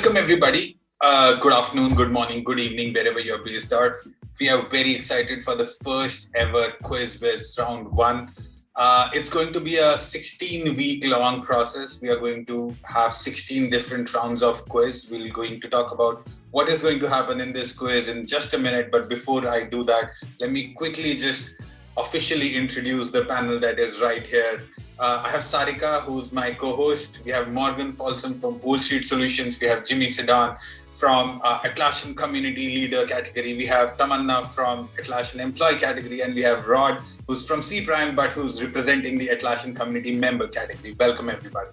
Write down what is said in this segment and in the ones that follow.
Welcome everybody. Good afternoon, good morning, good evening, wherever you're based out. We are very excited for the first ever QuizWiz Round 1. It's going to be a 16-week long process. We are going to have 16 different rounds of quiz. We're going to talk about what is going to happen in this quiz in just a minute. But before I do that, let me quickly just officially introduce the panel that is right here. I have Sarika, who's my co-host. We have Morgan Folsom from Wall Street Solutions. We have Jimmy Sedan from Atlassian Community Leader category. We have Tamanna from Atlassian Employee category. And we have Rod, who's from C Prime, but who's representing the Atlassian Community Member category. Welcome, everybody.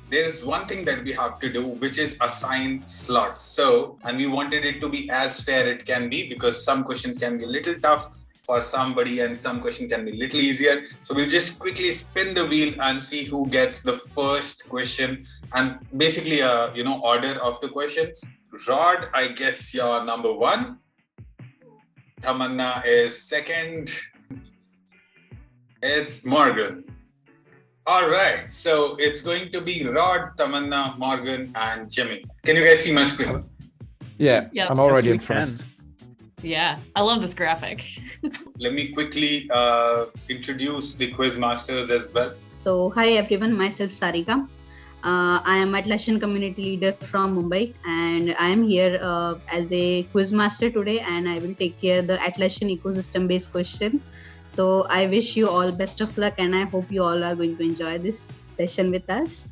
There is one thing that we have to do, which is assign slots. And we wanted it to be as fair it can be, because some questions can be a little tough for somebody and some questions can be a little easier. So we'll just quickly spin the wheel and see who gets the first question and basically order of the questions. Rod, I guess you're number 1. Tamanna is second. It's Morgan. All right, so it's going to be Rod, Tamanna, Morgan, and Jimmy. Can you guys see my screen? Yeah, Yep. I'm already impressed. Yeah, I love this graphic. Let me quickly introduce the quiz masters as well. So, hi everyone, myself Sarika. I am Atlassian Community Leader from Mumbai, and I am here as a quiz master today, and I will take care of the Atlassian ecosystem based question. So I wish you all best of luck, and I hope you all are going to enjoy this session with us.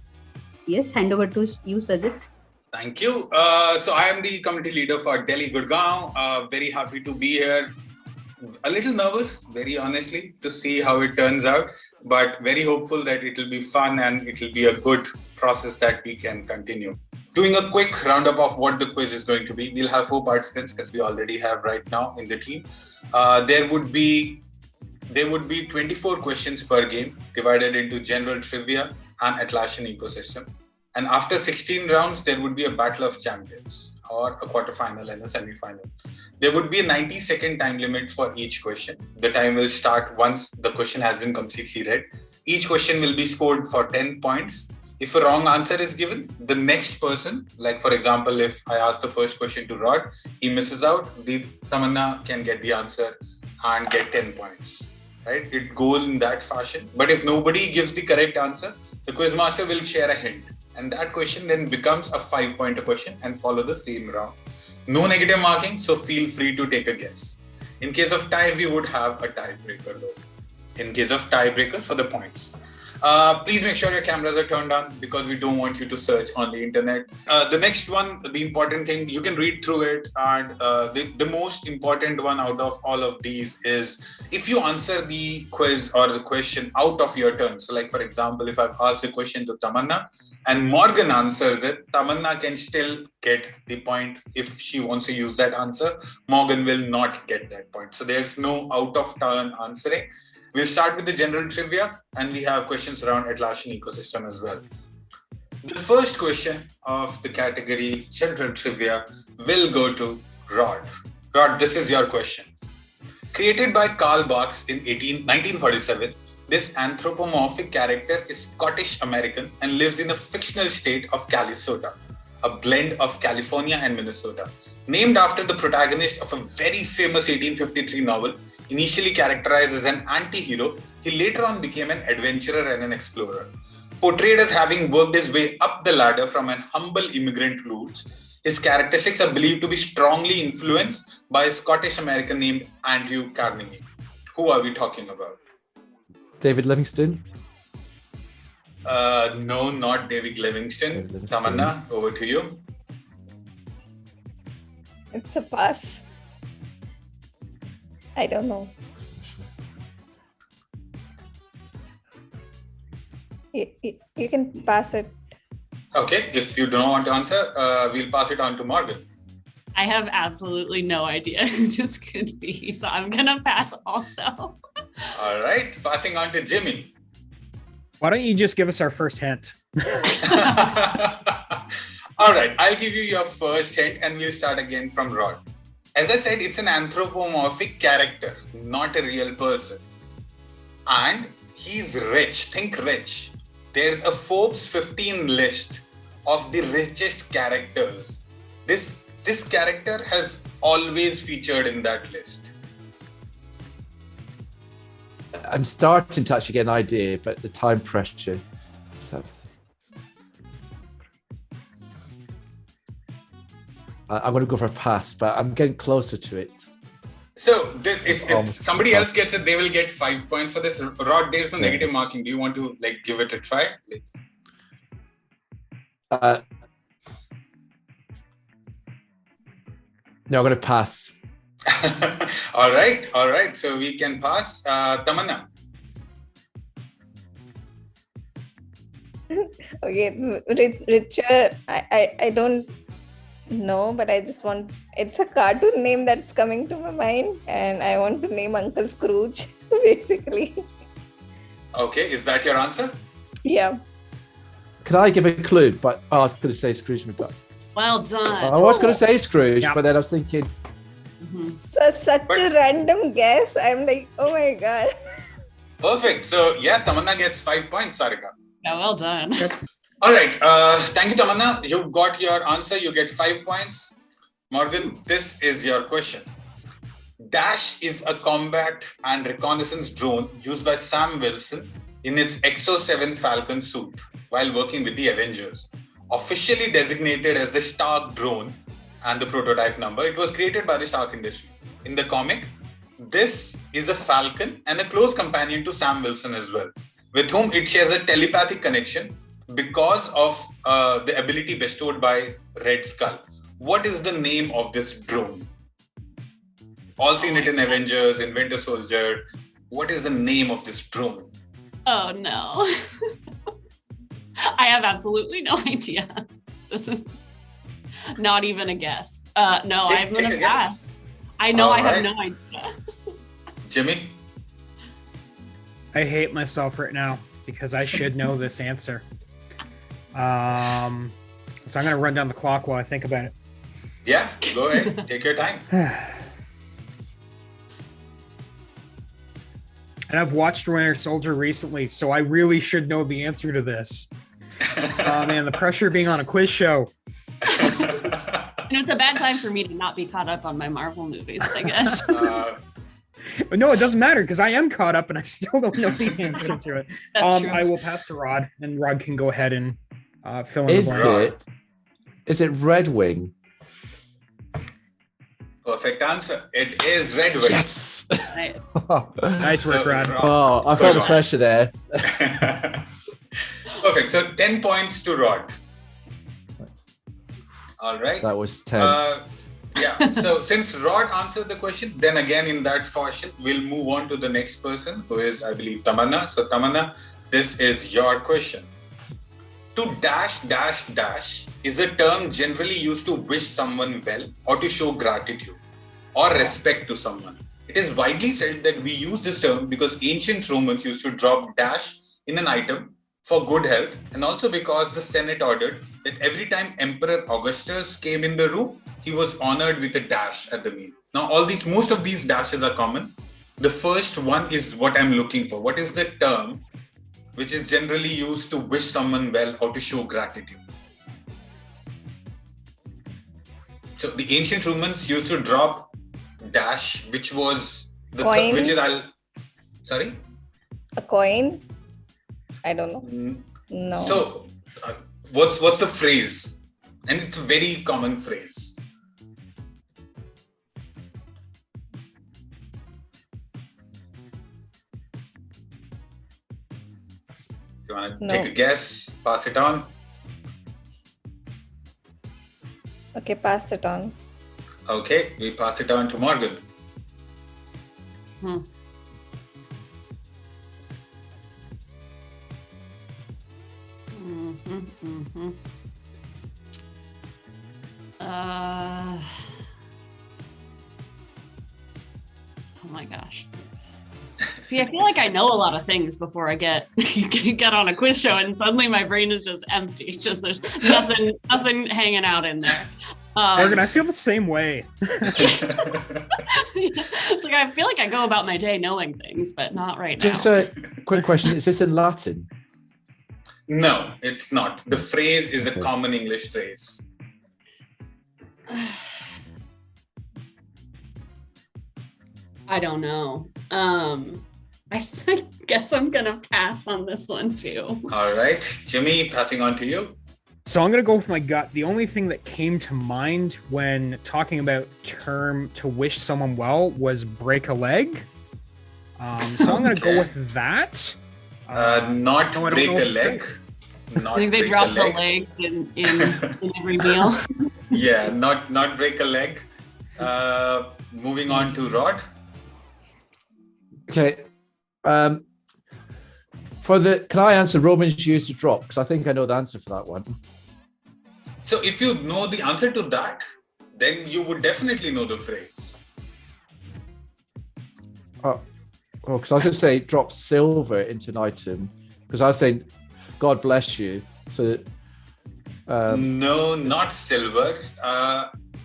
Yes, hand over to you, Sajid. Thank you. So I am the community leader for Delhi Gurgaon. Very happy to be here. A little nervous, very honestly, to see how it turns out, but very hopeful that it will be fun and it will be a good process that we can continue. Doing a quick roundup of what the quiz is going to be. We'll have 4 participants, as we already have right now in the team. There would be 24 questions per game, divided into general trivia and Atlassian ecosystem. And after 16 rounds, there would be a battle of champions, or a quarterfinal and a semi-final. There would be a 90-second time limit for each question. The time will start once the question has been completely read. Each question will be scored for 10 points. If a wrong answer is given, the next person, like for example, if I ask the first question to Rod, he misses out, the Tamanna can get the answer and get 10 points. Right? It goes in that fashion. But if nobody gives the correct answer, the quizmaster will share a hint. And that question then becomes a 5-pointer question and follow the same round. No negative marking, so feel free to take a guess. In case of tie, we would have a tiebreaker though. In case of tiebreaker for the points. Please make sure your cameras are turned on, because we don't want you to search on the internet. The next one, the important thing, you can read through it. And the most important one out of all of these is if you answer the quiz or the question out of your turn. So like, for example, if I've asked the question to Tamanna and Morgan answers it, Tamanna can still get the point if she wants to use that answer. Morgan will not get that point. So there's no out of turn answering. We'll start with the general trivia, and we have questions around Atlassian ecosystem as well. The first question of the category general trivia will go to Rod. Rod, this is your question. Created by Karl Barks in 1947, this anthropomorphic character is Scottish American and lives in a fictional state of Calisota, a blend of California and Minnesota. Named after the protagonist of a very famous 1853 novel, initially characterized as an anti-hero, he later on became an adventurer and an explorer. Portrayed as having worked his way up the ladder from an humble immigrant roots, his characteristics are believed to be strongly influenced by a Scottish American named Andrew Carnegie. Who are we talking about? David Livingstone? No, not David Livingstone. Tamanna, over to you. It's a pass. I don't know. You can pass it. Okay, if you don't want to answer, we'll pass it on to Morgan. I have absolutely no idea who this could be, so I'm gonna pass also. All right, passing on to Jimmy. Why don't you just give us our first hint? All right, I'll give you your first hint and we'll start again from Rod. As I said, it's an anthropomorphic character, not a real person. And he's rich. Think rich. There's a Forbes 15 list of the richest characters. This character has always featured in that list. I'm starting to actually get an idea, but the time pressure. I'm going to go for a pass, but I'm getting closer to it. So if Almost somebody pass. else gets it, they will get 5 points for this. Rod, there's no negative marking. Do you want to like give it a try? No, I'm going to pass. All right. So we can pass. Tamanna. Okay, Richard. I don't know, but I just want. It's a cartoon name that's coming to my mind, and I want to name Uncle Scrooge, basically. Okay, is that your answer? Yeah. Can I give a clue? But I was going to say Scrooge McDuck. Well done. I was going to say Scrooge, Yeah. but then I was thinking, Such a random guess. I'm like, oh my god. Perfect. So yeah, Tamanna gets 5 points, Sarika. Yeah, well done. All right. Thank you, Tamanna. You got your answer. You get 5 points. Morgan, this is your question. Dash is a combat and reconnaissance drone used by Sam Wilson in its Exo-7 Falcon suit while working with the Avengers. Officially designated as the Stark drone and the prototype number, it was created by the Stark Industries. In the comic, this is a Falcon and a close companion to Sam Wilson as well, with whom it shares a telepathic connection because of the ability bestowed by Red Skull. What is the name of this drone? All seen it in Avengers, in Winter Soldier. What is the name of this drone? Oh no. I have absolutely no idea. This is not even a guess. No, I'm Take gonna a pass. guess. I know I have Alright. no idea. Jimmy? I hate myself right now because I should know this answer. So I'm gonna run down the clock while I think about it. Yeah, go ahead. Take your time. And I've watched Winter Soldier recently, so I really should know the answer to this. Oh man, the pressure of being on a quiz show. And it's a bad time for me to not be caught up on my Marvel movies, I guess. But no, it doesn't matter because I am caught up and I still don't know the answer to it. That's true. I will pass to Rod, and Rod can go ahead and fill in the blank. is it Red Wing? Perfect answer. It is Red Wing. Yes. Right. Nice work, Rod. Oh, I felt the pressure there. Perfect. So 10 points to Rod. All right. That was tense. Yeah. So since Rod answered the question, then again in that fashion, we'll move on to the next person, who is, I believe, Tamanna. So Tamanna, this is your question. To dash is a term generally used to wish someone well or to show gratitude or respect to someone. It is widely said that we use this term because ancient Romans used to drop dash in an item for good health, and also because the Senate ordered that every time Emperor Augustus came in the room, he was honored with a dash at the meal. Now, most of these dashes are common. The first one is what I'm looking for. What is the term which is generally used to wish someone well or to show gratitude? So the ancient Romans used to drop dash, which was the Coin? sorry? A coin? I don't know. No. So what's the phrase? And it's a very common phrase. If you want to take a guess, pass it on. Okay, pass it on. Okay, we pass it on to Morgan. Oh my gosh. See, I feel like I know a lot of things before I get on a quiz show, and suddenly my brain is just empty. Just there's nothing hanging out in there. Morgan, I feel the same way. It's like I feel like I go about my day knowing things, but not right now. Just a quick question. Is this in Latin? No, it's not. The phrase is a Okay. common English phrase. I don't know. I guess I'm gonna pass on this one too. All right, Jimmy, passing on to you. So I'm going to go with my gut. The only thing that came to mind when talking about term to wish someone well was break a leg. So I'm going to go Okay. with that. Not no, I don't break know a what to leg. I Not think they break drop a the leg. leg in every meal. Yeah, not break a leg. Moving on to Rod. Okay. Can I answer Romans used to drop? Because I think I know the answer for that one. So if you know the answer to that, then you would definitely know the phrase. Oh, because I was going to say drop silver into an item. Because I was saying, God bless you. So, No, not silver.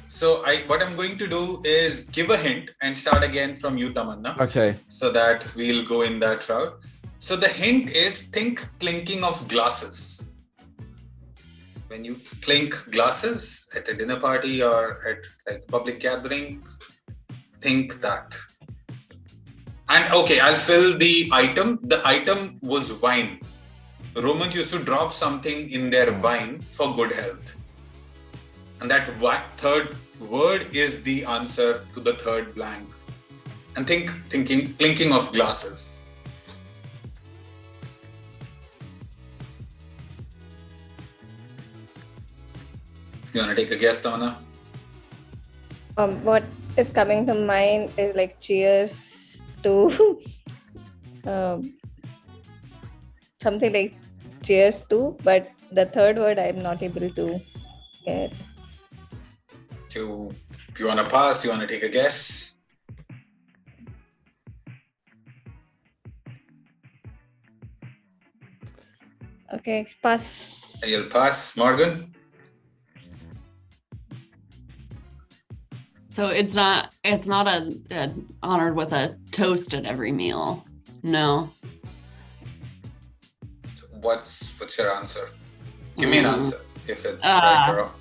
So what I'm going to do is give a hint and start again from you, Tamanna, okay. so that we'll go in that route. So the hint is think clinking of glasses. When you clink glasses at a dinner party or at like public gathering, think that. And okay, I'll fill the item. The item was wine. Romans used to drop something in their wine for good health. And that third word is the answer to the third blank. And clinking of glasses. You want to take a guess, Donna? What is coming to mind is like cheers to something like cheers to, but the third word I'm not able to get. Do you want to pass? You want to take a guess? Okay, pass. You'll pass. Morgan? So it's not a honored with a toast at every meal. No. What's your answer? Give me an answer if it's right or wrong.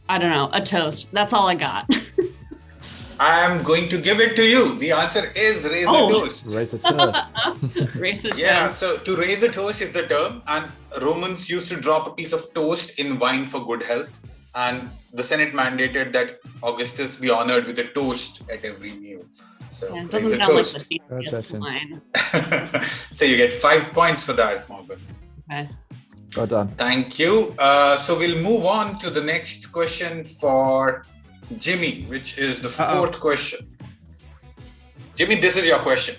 I don't know, a toast. That's all I got. I'm going to give it to you. The answer is raise a toast. Raise a toast. Raise a Yeah, toast. so to raise a toast is the term, and Romans used to drop a piece of toast in wine for good health, and the Senate mandated that Augustus be honored with a toast at every meal. So Yeah, it raise doesn't a sound like toast. the fanciest Congratulations. wine. So you get 5 points for that, Morgan. Okay. Well done. Thank you. So we'll move on to the next question for Jimmy, which is the fourth question. Jimmy, this is your question.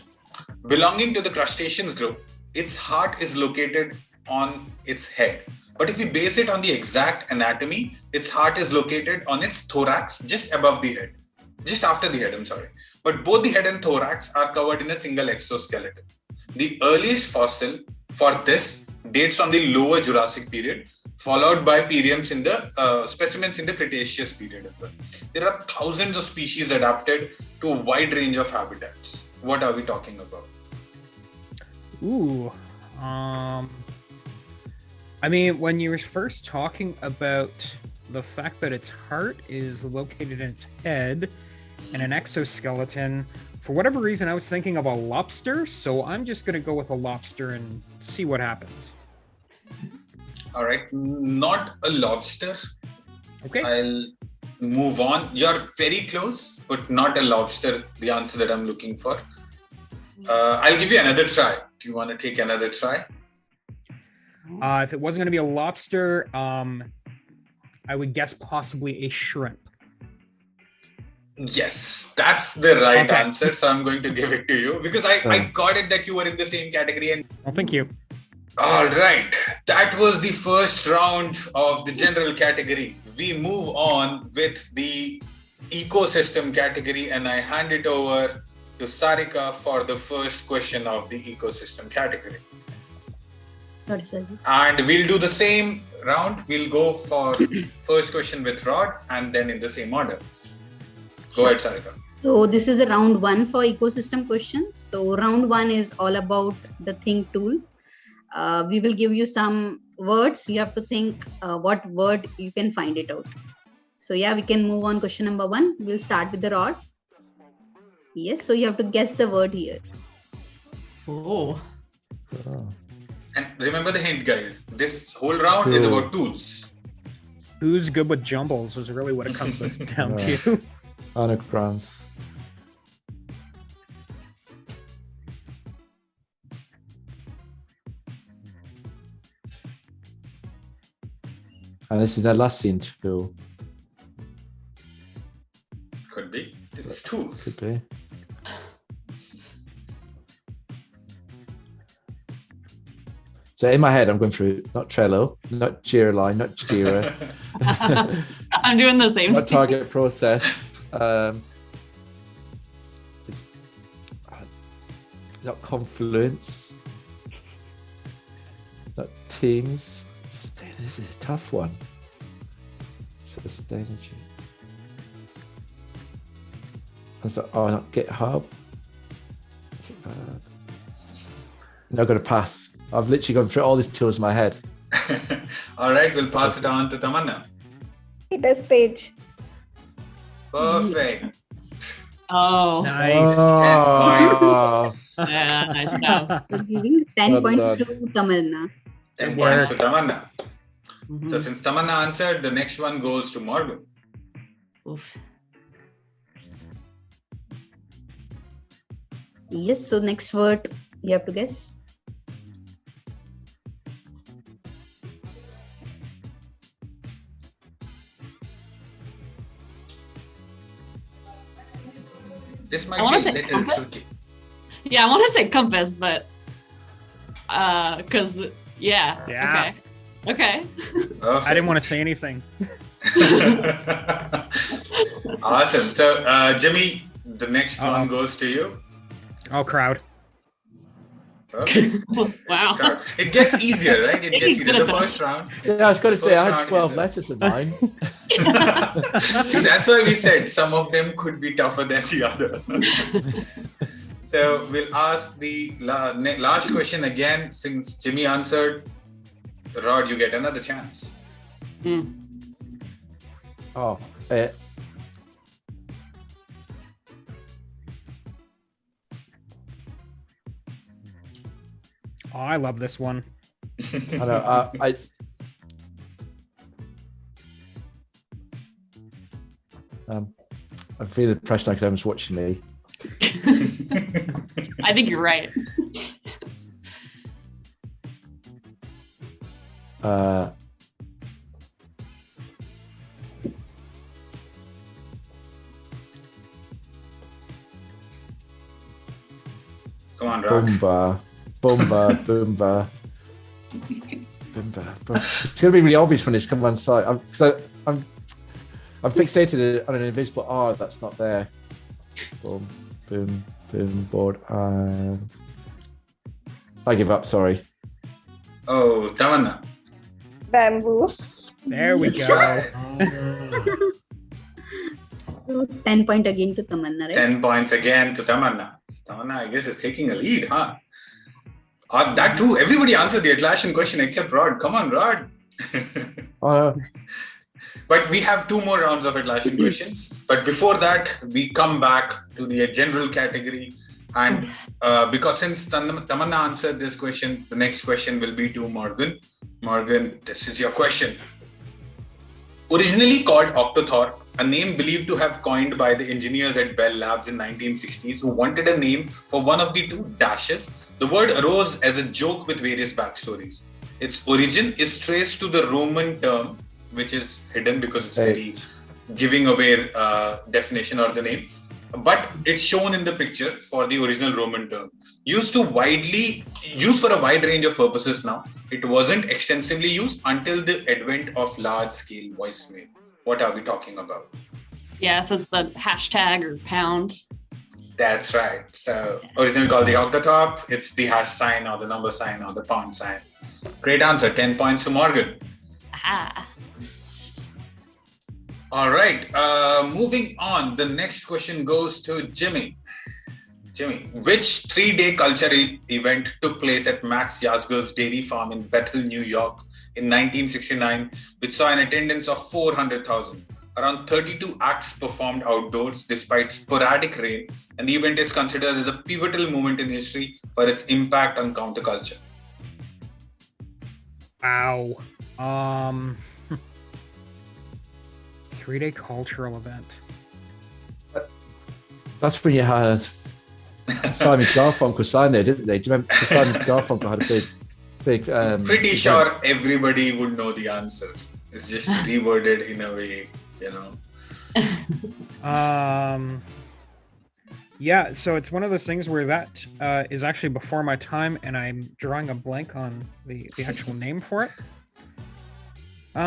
Belonging to the crustaceans group, its heart is located on its head. But if we base it on the exact anatomy, its heart is located on its thorax, just above the head. Just after the head, I'm sorry. But both the head and thorax are covered in a single exoskeleton. The earliest fossil for this dates from the lower Jurassic period, followed by specimens in the Cretaceous period as well. There are thousands of species adapted to a wide range of habitats. What are we talking about? Ooh. I mean, when you were first talking about the fact that its heart is located in its head and an exoskeleton, for whatever reason, I was thinking of a lobster. So I'm just going to go with a lobster and see what happens. All right, not a lobster. Okay. I'll move on. You're very close, but not a lobster, the answer that I'm looking for. I'll give you another try. Do you want to take another try? If it wasn't going to be a lobster, I would guess possibly a shrimp. Yes, that's the right Okay. answer. So I'm going to give it to you because I got it that you were in the same category. And Well, thank you. all right, that was the first round of the general category. We move on with the ecosystem category, and I hand it over to Sarika for the first question of the ecosystem category. Sorry, Saji. And we'll do the same round. We'll go for first question with Rod and then in the same order. Go ahead, Sarika. So this is a round 1 for ecosystem questions. So round 1 is all about the think tool. We will give you some words. You have to think what word you can find it out. So yeah, we can move on. Question number 1. We'll start with the rod. Yes, so you have to guess the word here. Oh. And remember the hint, guys. This whole round is about tools. Who's good with jumbles is really what it comes down to. Anagrams. And this is Atlassian tool. Could be. It's tools. Could be. So in my head, I'm going through not Trello, not Jira Line, not Jira, I'm doing the same not thing. Target Process. It's not Confluence, not Teams. This is a tough one. Sustainability. Not GitHub. Not going to pass. I've literally gone through all these tools in my head. All right, we'll pass it on to Tamanna. It is page. Perfect. Oh, Nice. 10 points. yeah, nice job. So giving 10 Well points done. to Tamanna. 10 Good points work. to Tamanna. Mhm. So since Tamanna answered, the next one goes to Morgan. Oof. Yes, so next word you have to guess. This I might wanna be a say little compass. tricky. Yeah, I want to say compass, but because Yeah. okay. Okay. Perfect. I didn't want to say anything. Awesome. So, Jimmy, the next one goes to you. Oh, crowd. Perfect. Wow. It gets easier, right? It gets He's easier. good The at that. first round. Yeah, I was going to say I First had round 12 is letters in mine. See, that's why we said some of them could be tougher than the other. So we'll ask the last question again. Since Jimmy answered, Rod, you get another chance. Mm. Oh, Oh, I love this one. I know. I feel the pressure like everyone's watching me. I think you're right. Come on, Rod. Boomba, boomba, boomba, boomba. It's going to be really obvious when it's come on site. I'm fixated on an invisible R that's not there. Boom, boom, boom, board, and I give up. Sorry. Oh, Tamanna. Bamboo. There we go. So 10 point again to Tamanna, right? 10 points again to Tamanna. Tamanna, I guess, is taking a lead, huh? That too, everybody answered the Atlassian question except Rod. Come on, Rod. Oh, But we have 2 more rounds of Atlassian questions. But before that, we come back to the general category. And because since Tamanna answered this question, the next question will be to Morgan. Morgan, this is your question. Originally called Octothorpe, a name believed to have coined by the engineers at Bell Labs in 1960s who wanted a name for one of the 2 dashes, the word arose as a joke with various backstories. Its origin is traced to the Roman term, which is hidden because it's very giving away definition or the name, but it's shown in the picture for the original Roman term. Used for a wide range of purposes now. It wasn't extensively used until the advent of large-scale voicemail. What are we talking about? Yeah, so it's the hashtag or pound. That's right. So originally called the Octothorpe, it's the hash sign or the number sign or the pound sign. Great answer. 10 points to Morgan. Ah. All right. Moving on. The next question goes to Jimmy. Jimmy, which 3-day culture event took place at Max Yasgur's dairy farm in Bethel, New York in 1969, which saw an attendance of 400,000? Around 32 acts performed outdoors despite sporadic rain, and the event is considered as a pivotal moment in history for its impact on counterculture. Wow. 3-day cultural event. That's when you had Simon Garfunkel signed there, didn't they? Do you remember Simon Garfunkel had a big Pretty event. sure everybody would know the answer. It's just reworded in a way, Yeah, so it's one of those things where that is actually before my time, and I'm drawing a blank on the actual name for it. Do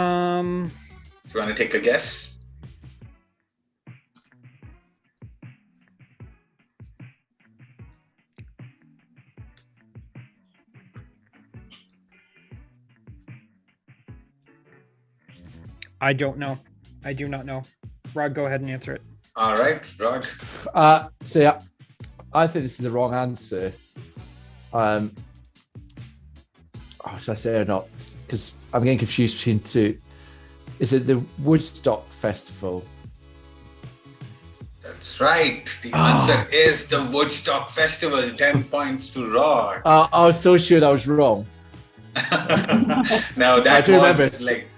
you want to take a guess? I don't know. I do not know. Rod, go ahead and answer it. All right, Rod. See, I think this is the wrong answer. Should I say or not? Because I'm getting confused between two. Is it the Woodstock Festival? That's right. The answer is the Woodstock Festival. 10 points to Rod. I was so sure that was wrong. Now that I do was remember. like,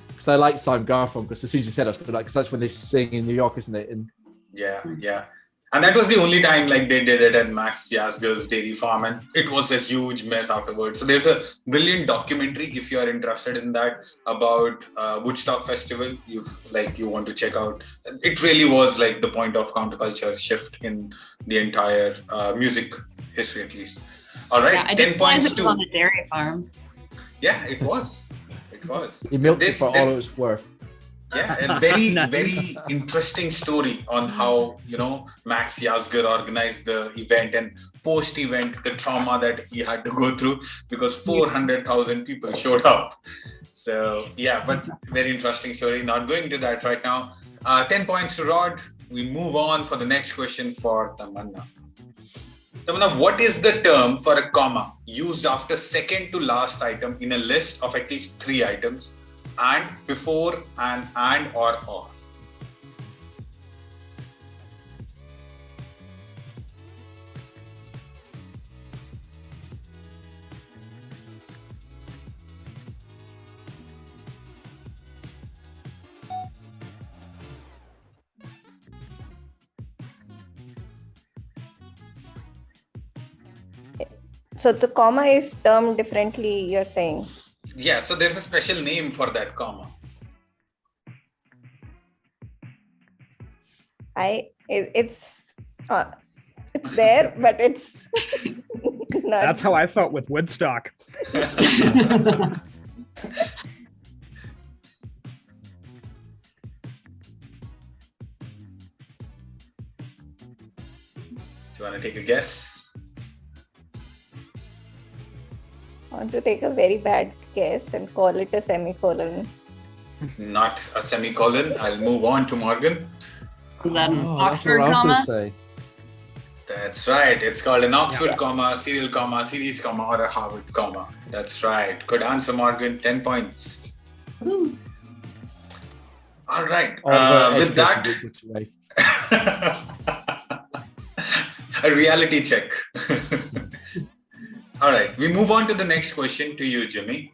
Because I like Simon Garfunkel, because as soon as you said it, I was like, because that's when they sing in New York, isn't it? And yeah. And that was the only time like they did it at Max Yasgur's dairy farm, and it was a huge mess afterwards. So there's a brilliant documentary if you are interested in that about Woodstock Festival. You want to check out. It really was like the point of counterculture shift in the entire music history, at least. All right, Yeah, I 10 didn't realize points it was to. on a dairy farm. Yeah, it was. It was. he milked it This- for this- all it was worth. Yeah, a very, Nice. very interesting story on how, Max Yasgur organized the event, and post-event, the trauma that he had to go through because 400,000 people showed up. So, yeah, but very interesting story. Not going to that right now. 10 points to Rod. We move on for the next question for Tamanna. Tamanna, what is the term for a comma used after second to last item in a list of at least 3 items? And, before, and or. So the comma is termed differently, you're saying? Yeah, so there's a special name for that comma. It's there, but it's not. That's how I felt with Woodstock. Do you want to take a guess? I want to take a very bad guess and call it a semicolon. Not a semicolon. I'll move on to Morgan. Is that an That's Oxford what I was going to comma? say. That's right. It's called an Oxford Yeah. comma, serial comma, series comma, or a Harvard comma. That's right. Good answer, Morgan. 10 points. Ooh. All right. Education With that, equal to waste. a reality check. All right. We move on to the next question to you, Jimmy.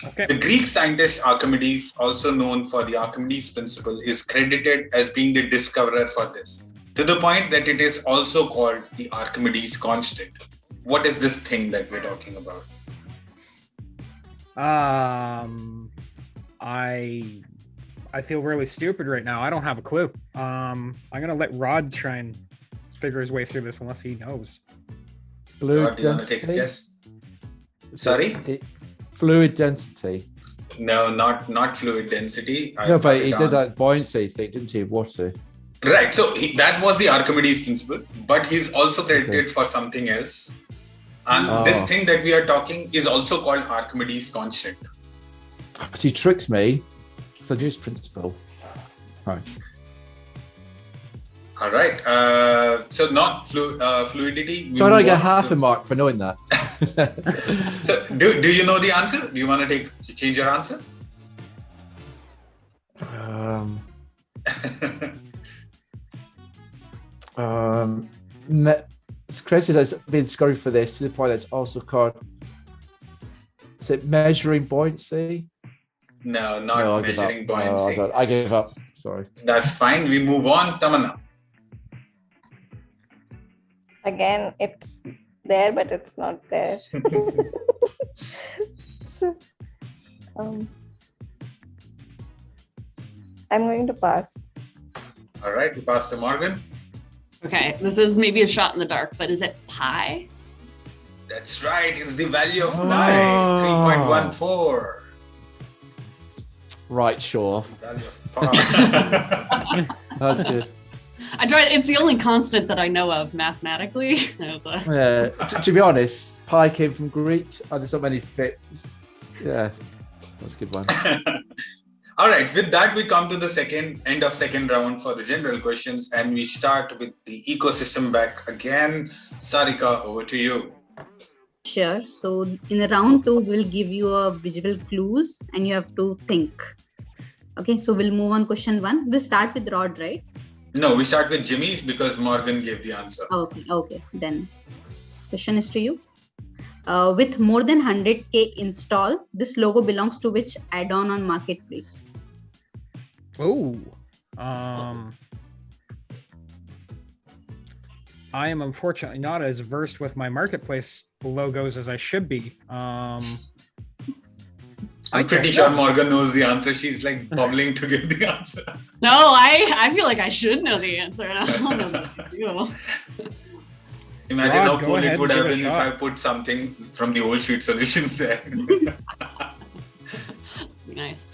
Okay. The Greek scientist Archimedes, also known for the Archimedes principle, is credited as being the discoverer for this, to the point that it is also called the Archimedes Constant. What is this thing that we're talking about? I feel really stupid right now. I don't have a clue. I'm gonna let Rod try and figure his way through this unless he knows. Fluid Rod, do you want to take a density? guess? Sorry? Fluid density. No, not fluid density. No, but he I'll did pass it on. that buoyancy thing, didn't he? Water. Right. So that was the Archimedes principle, but he's also credited for something else. And this thing that we are talking is also called Archimedes Constant. So he tricks me. So I use principle. Right. All right. So not fluidity. So I don't get half a mark for knowing that. So do you know the answer? Do you want to change your answer? It's crazy that it's been discovered for this to the point that it's also called. Is it measuring buoyancy? No, not No, measuring buoyancy. No, I gave up. Sorry. That's fine. We move on. Tamanna. Again, it's there, but it's not there. So, I'm going to pass. All right. We pass to Morgan. Okay, this is maybe a shot in the dark, but is it pi? That's right. It's the value of pi. Oh. 3.14. Right, sure. Value of pi. That's good. I tried. It's the only constant that I know of mathematically. Yeah, to be honest, pi came from Greek, and there's not many fits. Yeah, that's a good one. All right, with that, we come to the end of second round for the general questions, and we start with the ecosystem back again. Sarika, over to you. Sure. So in the round 2, we'll give you a visual clues and you have to think. Okay, so we'll move on question 1. We'll start with Rod, right? No, we start with Jimmy because Morgan gave the answer. Okay. Then question is to you. With more than 100K install, this logo belongs to which add-on on Marketplace? Oh, I am unfortunately not as versed with my marketplace logos as I should be. I'm pretty sure Morgan knows the answer. She's like bubbling to give the answer. No, I feel like I should know the answer. And I don't know what to do. Imagine Rod, how go cool ahead it would and have give been it a if I shot. put something from the old sheet solutions there. Be nice.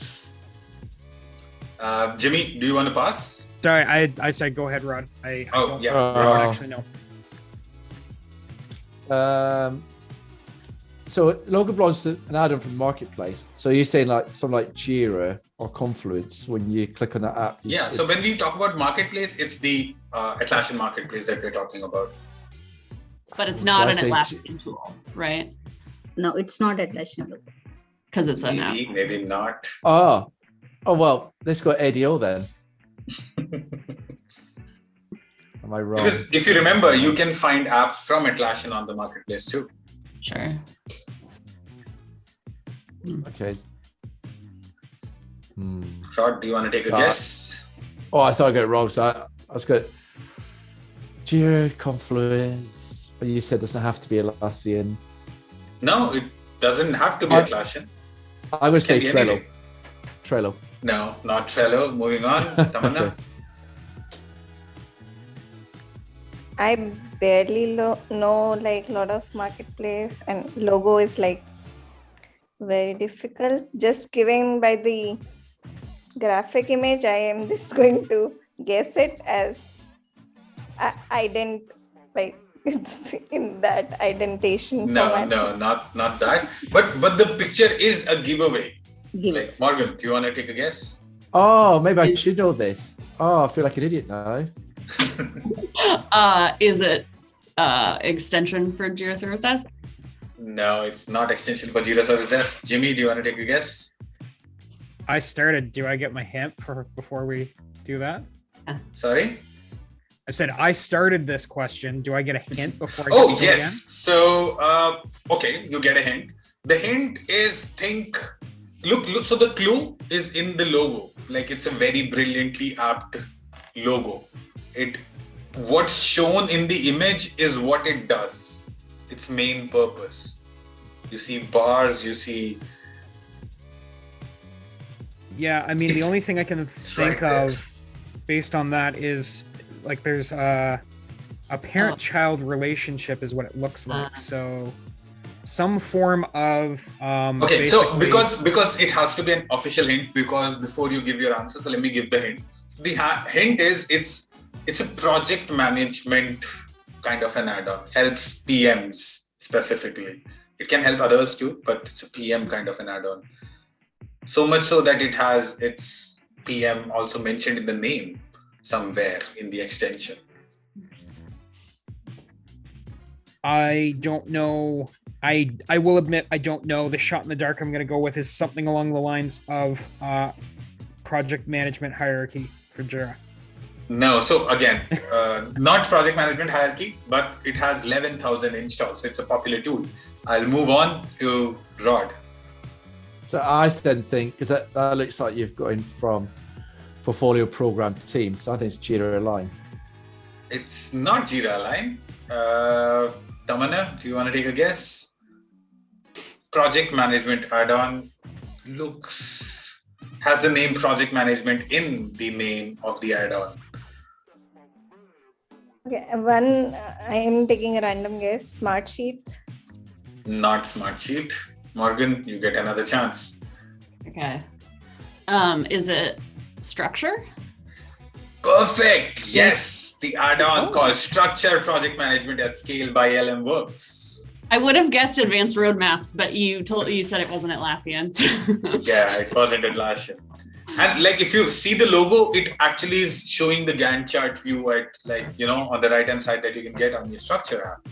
Jimmy, do you want to pass? Sorry, I said go ahead, Rod. I don't actually know. So logo belongs to an add-on from Marketplace. So you're saying like something like Jira or Confluence when you click on that app? Yeah. So when we talk about Marketplace, it's the Atlassian Marketplace that we're talking about. But it's not an So I say Atlassian tool, right? No, it's not Atlassian logo. Because it's an app. Maybe not. Oh well, let's go ADO then. Am I wrong? Because if you remember, you can find apps from Atlassian on the Marketplace too. Sure. Okay. Rod, do you want to take a guess? Oh, I thought I got it wrong. So I was good. Jira, Confluence. But you said it doesn't have to be Atlassian. No, it doesn't have to be Atlassian. I'm going to say Can be Trello. anything. Trello. No, not Trello. Moving on. Tamanna. Okay. I barely know like a lot of marketplace, and logo is like very difficult. Just giving by the graphic image, I am just going to guess it as I didn't like it's in that indentation. No, not that. But the picture is a giveaway. Like Morgan, do you want to take a guess? Oh, maybe I should know this. Oh, I feel like an idiot now. Is it extension for Jira Service Desk? No, it's not extension for Jira Service Desk. Jimmy, do you want to take a guess? I started. Do I get my hint before we do that? Sorry? I said I started this question. Do I get a hint before I Oh, get to yes. again? So, okay, you get a hint. The hint is look, so the clue is in the logo. Like it's a very brilliantly apt logo. What's shown in the image is what it does. Its main purpose. You see bars, you see. Yeah, I mean, the only thing I can think of based on that is like there's a parent-child relationship is what it looks like. So some form of okay, so because it has to be an official hint, because before you give your answer, so let me give the hint. So the hint is it's a project management kind of an add-on. Helps PMs specifically. It can help others too, but it's a PM kind of an add-on. So much so that it has its PM also mentioned in the name somewhere in the extension? I don't know. I will admit I don't know. The shot in the dark I'm going to go with is something along the lines of project management hierarchy for Jira. No, so again, not project management hierarchy, but it has 11,000 installs. It's a popular tool. I'll move on to Rod. So I then think, because that looks like you've got in from portfolio program to team, so I think it's Jira Align. It's not Jira Align. Tamanna, do you want to take a guess? Project management add-on has the name project management in the name of the add-on. Okay, one, I am taking a random guess. Smart Sheets. Not Smartsheet. Morgan, you get another chance. Okay. Is it Structure? Perfect. Yes, the add-on called Structure Project Management at Scale by LM Works. I would have guessed Advanced Roadmaps, but you said it wasn't Atlassian. Yeah, it wasn't Atlassian. And like if you see the logo, it actually is showing the Gantt chart view at on the right hand side that you can get on your Structure app.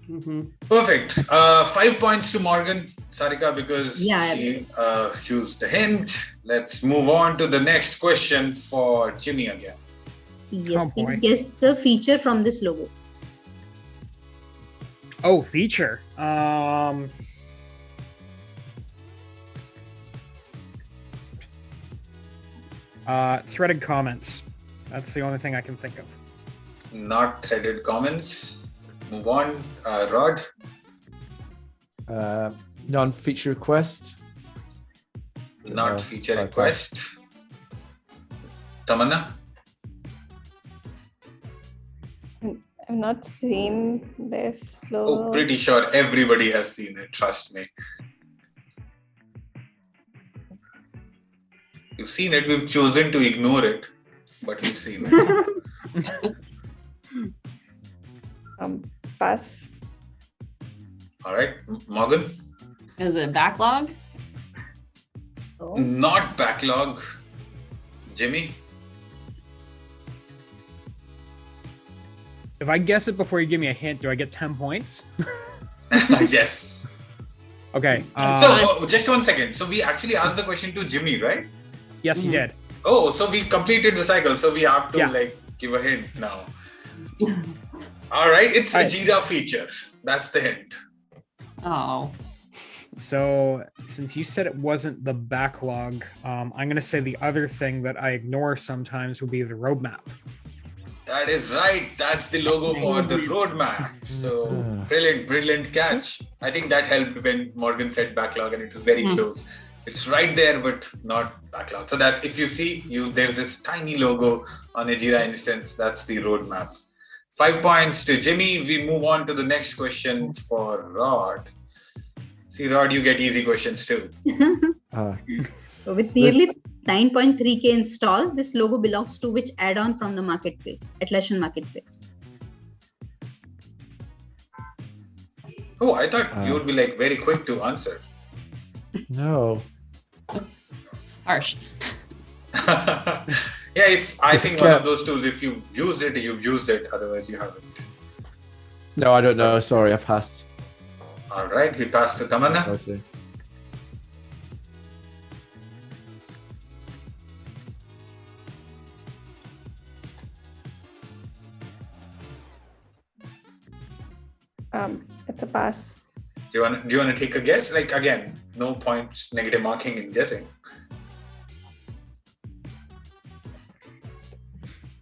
Mm-hmm. Perfect. 5 points to Morgan, Sarika, because she used the hint. Let's move on to the next question for Jimmy again. Yes, can you guess the feature from this logo? Oh, feature. Threaded comments. That's the only thing I can think of. Not threaded comments. Move on. Rod. Non-feature request. Not feature request. Tamanna. I've not seen this logo. Oh, pretty sure everybody has seen it. Trust me. You've seen it. We've chosen to ignore it, but we've seen it. Pass. All right, Morgan. Is it Backlog? Oh. Not backlog. Jimmy. If I guess it before you give me a hint, do I get 10 points? Yes. Okay. So just 1 second. So we actually asked the question to Jimmy, right? Yes, you did. Oh, so we completed the cycle. So we have to give a hint now. All right. It's a Jira feature. That's the hint. Oh. So since you said it wasn't the backlog, I'm going to say the other thing that I ignore sometimes would be the roadmap. That is right. That's the logo for the roadmap. So brilliant catch. I think that helped when Morgan said backlog and it was very close. It's right there, but not backlog. So that if you see, there's this tiny logo on a Jira instance. That's the roadmap. 5 points to Jimmy. We move on to the next question for Rod. See, Rod, you get easy questions too. With nearly 9.3K install, this logo belongs to which add-on from the marketplace? Atlassian marketplace. Oh, I thought you would be very quick to answer. No. Harsh. Yeah, it's I think one of those tools. If you use it, you've used it. Otherwise, you haven't. No, I don't know. Sorry, I passed. All right, we passed to Tamanna. Okay. It's a pass. Do you want to take a guess? Again, no points, negative marking in guessing.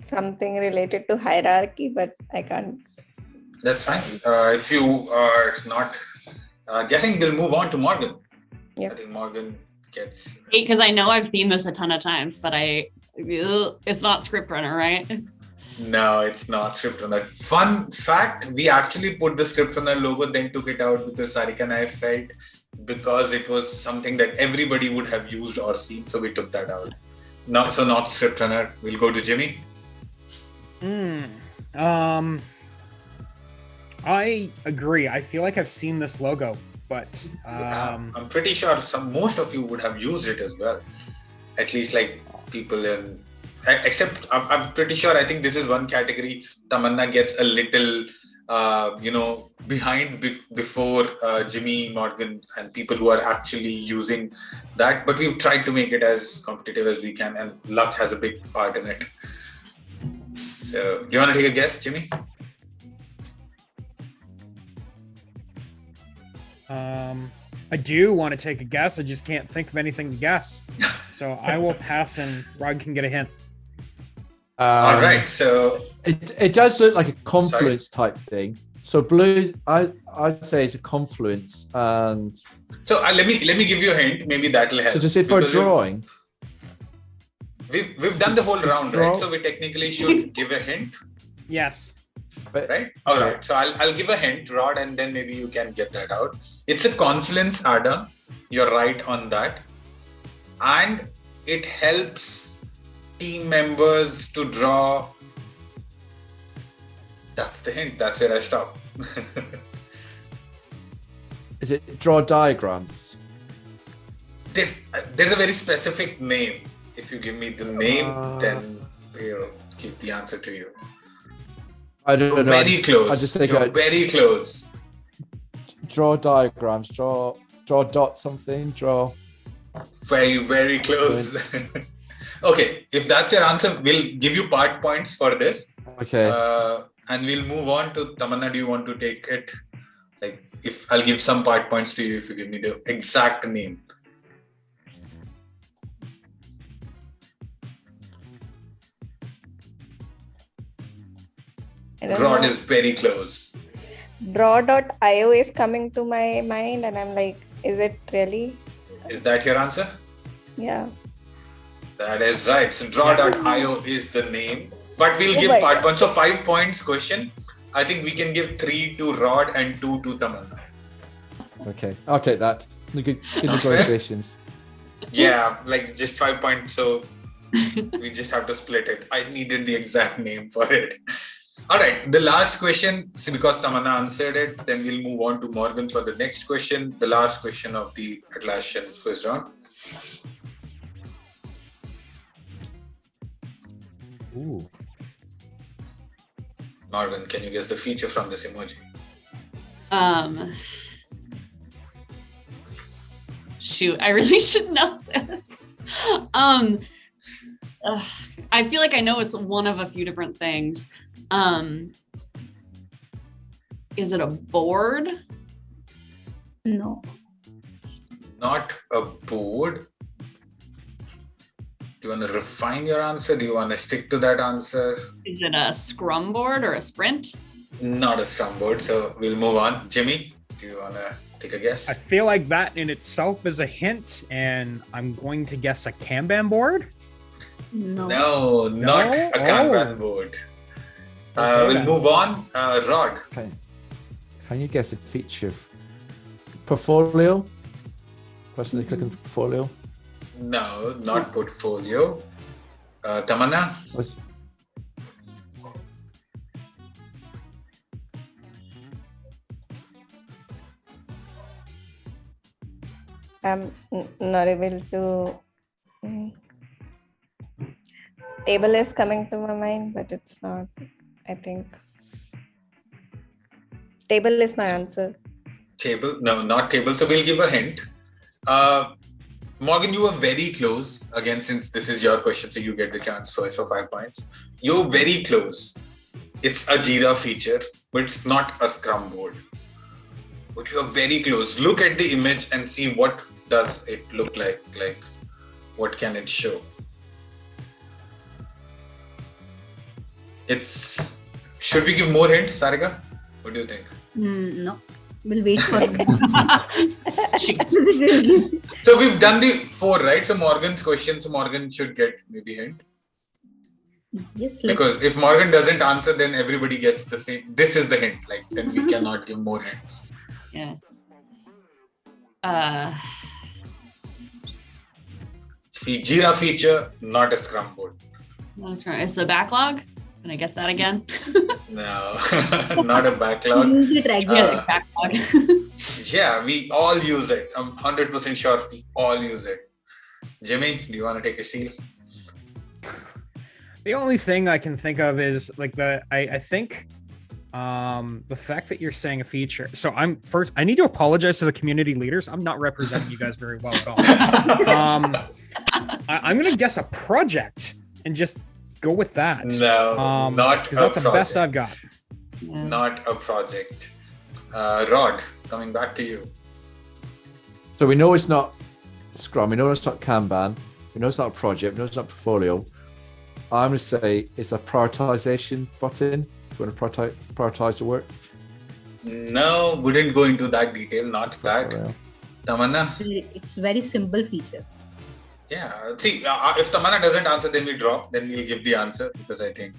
Something related to hierarchy, but I can't. That's fine. If you are not guessing, we'll move on to Morgan. Yeah. I think Morgan gets. Because I know I've seen this a ton of times, but it's not Script Runner, right? No, it's not Script Runner. Fun fact, we actually put the Script Runner logo, then took it out because Sarika and I felt because it was something that everybody would have used or seen, so we took that out. No, so not Script Runner. We'll go to Jimmy. I agree. I feel like I've seen this logo, but I'm pretty sure most of you would have used it as well. At least people in, except I'm pretty sure, I think this is one category Tamanna gets a little, behind before Jimmy, Morgan, and people who are actually using that. But we've tried to make it as competitive as we can, and luck has a big part in it. So, you want to take a guess, Jimmy? I do want to take a guess. I just can't think of anything to guess. So I will pass and Rod can get a hint. All right. So it does look like a confluence type thing. So blue, I'd say it's a confluence, and so let me give you a hint. Maybe that'll help. so just say for drawing. We've done the whole round, right? So we technically should give a hint. Yes. Right? All right. So I'll give a hint, Rod, and then maybe you can get that out. It's a confluence, Adam. You're right on that. And it helps team members to draw. That's the hint. That's where I stop. Is it draw diagrams? There's a very specific name. If you give me the name, then we'll give the answer to you. I don't know. Very close. I just think You're very close. Draw diagrams. Draw dot something. Draw. Very, very close. Okay, if that's your answer, we'll give you part points for this. Okay. And we'll move on to Tamanna. Do you want to take it? Like, if I'll give some part points to you if you give me the exact name. Rod is very close. Draw.io is coming to my mind and I'm like, is it really? Is that your answer? Yeah. That is right. So draw.io is the name. But we'll give part points. So 5 points question. I think we can give 3 to Rod and 2 to Tamanna. Okay, I'll take that. Good negotiations. Yeah, like just 5 points. So we just have to split it. I needed the exact name for it. All right, the last question, because Tamanna answered it, then we'll move on to Morgan for the next question, the last question of the Atlassian quiz round. Ooh. Morgan, can you guess the feature from this emoji? Shoot, I really should know this. I feel like I know it's one of a few different things. Is it a board? No. Not a board. Do you want to refine your answer? Do you want to stick to that answer? Is it a scrum board or a sprint? Not a scrum board. So we'll move on. Jimmy, do you want to take a guess? I feel like that in itself is a hint, and I'm going to guess a Kanban board. No. No, not a Kanban board. We'll move on. Rod. Okay. Can you guess a feature of portfolio? Personally click on portfolio. No, not portfolio. Tamanna? I'm not able to. Table is coming to my mind, but it's not. I think table is my answer. Table? No, not table. So we'll give a hint. Morgan, you were very close. Again, since this is your question, so you get the chance first for 5 points. You're very close. It's a Jira feature, but it's not a Scrum board. But you're very close. Look at the image and see what does it look like. Like, what can it show? It's. Should we give more hints, Sarika? What do you think? No. We'll wait for So we've done the 4, right? So Morgan's question. So Morgan should get maybe hint. Yes. Because if Morgan doesn't answer, then everybody gets the same. This is the hint. Like, then we cannot give more hints. Yeah. Jira feature, not a Scrum board. It's the backlog. Can I guess that again? No, not a backlog. use it regularly. Backlog. Yeah, we all use it. I'm 100% sure we all use it. Jimmy, do you want to take a seal? The only thing I can think of is like I think the fact that you're saying a feature. So I need to apologize to the community leaders. I'm not representing you guys very well at all. I'm gonna guess a project and just go with that. No, not because that's the best I've got. Yeah. Not a project. Rod, coming back to you. So we know it's not Scrum, we know it's not Kanban, we know it's not a project, we know it's not portfolio. I'm going to say it's a prioritization button. If you want to prioritize the work. No, wouldn't go into that detail, not that. Well, Tamanna? It's very simple feature. Yeah, see, if Tamanna doesn't answer, then we drop, then we'll give the answer because I think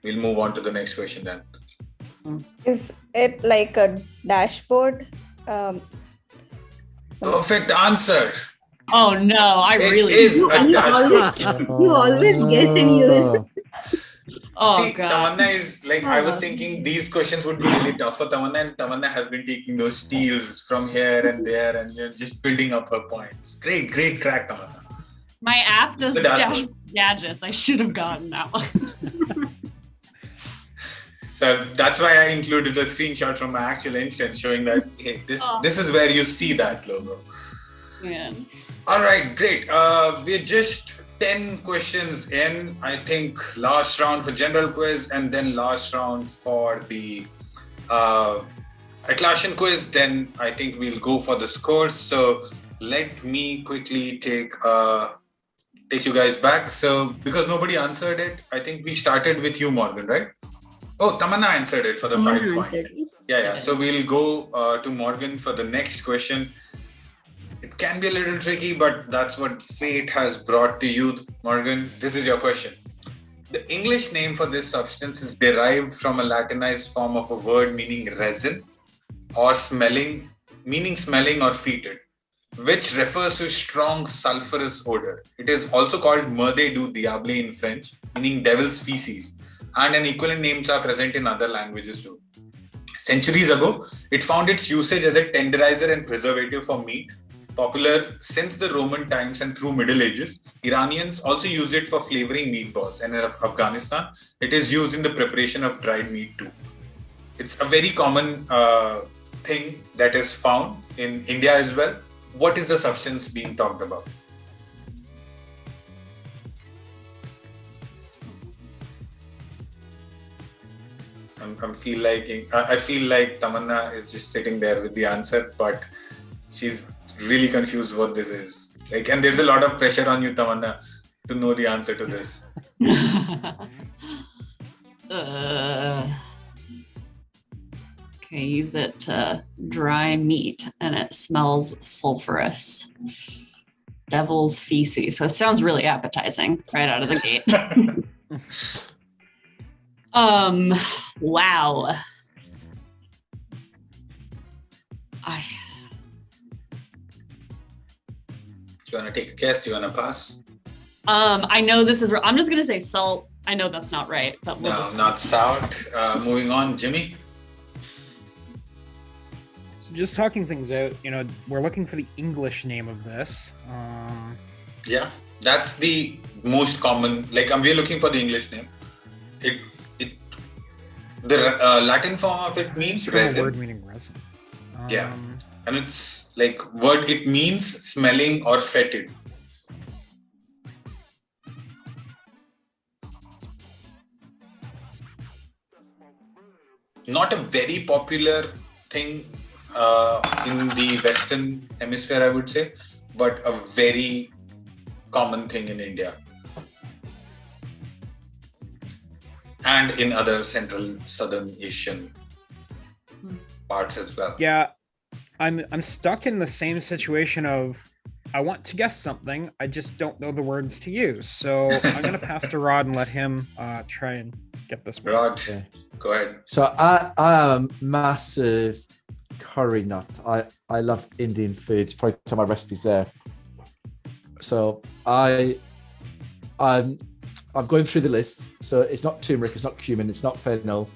we'll move on to the next question then. Is it like a dashboard? Perfect answer. Oh no, I It really is You a dashboard. always guess and you. Oh See, god. Tamanna is like, I was thinking these questions would be really tough for Tamanna, and Tamanna has been taking those steals from here and there and just building up her points. Great crack, Tamanna. My app does The dashboard. gadgets. I should have gotten that one. So that's why I included a screenshot from my actual instance showing that, hey, this is where you see that logo. Man. All right, great. We're just 10 questions in. I think last round for general quiz and then last round for the Atlassian quiz. Then I think we'll go for the scores. So let me quickly take you guys back. So because nobody answered it, I think we started with you, Morgan, right? Oh, Tamanna answered it for the 5 point. Yeah. So we'll go to Morgan for the next question. It can be a little tricky, but that's what fate has brought to you, Morgan. This is your question. The English name for this substance is derived from a Latinized form of a word meaning resin or smelling or fetid, which refers to strong sulfurous odor. It is also called merde du diable in French, meaning devil's feces, and an equivalent names are present in other languages too. Centuries ago, it found its usage as a tenderizer and preservative for meat. Popular since the Roman times and through Middle Ages, Iranians also use it for flavoring meatballs, and in Afghanistan, it is used in the preparation of dried meat too. It's a very common thing that is found in India as well. What is the substance being talked about? I feel like Tamanna is just sitting there with the answer, but she's really confused what this is. Like, and there's a lot of pressure on you, Tamanna, to know the answer to this. Okay, use it to dry meat and it smells sulfurous. Devil's feces. So it sounds really appetizing right out of the gate. Wow. Do you want to take a guess? Do you want to pass? I know this is. I'm just gonna say salt. I know that's not right, but we'll No, just- not salt. Moving on, Jimmy. So just talking things out, we're looking for the English name of this. Yeah, that's the most common. Like, we're looking for the English name. The Latin form of it means A resin. word meaning resin. Yeah. And it's like word. It means smelling or fetid. Not a very popular thing in the Western Hemisphere, I would say, but a very common thing in India and in other Central Southern Asian parts as well. Yeah, I'm stuck in the same situation of I want to guess something, I just don't know the words to use. So I'm gonna pass to Rod and let him try and get this one. Rod, Okay. go ahead. So I am a massive curry nut. I love Indian food. You probably tell my recipes there. So I'm going through the list. So it's not turmeric, it's not cumin, it's not fennel,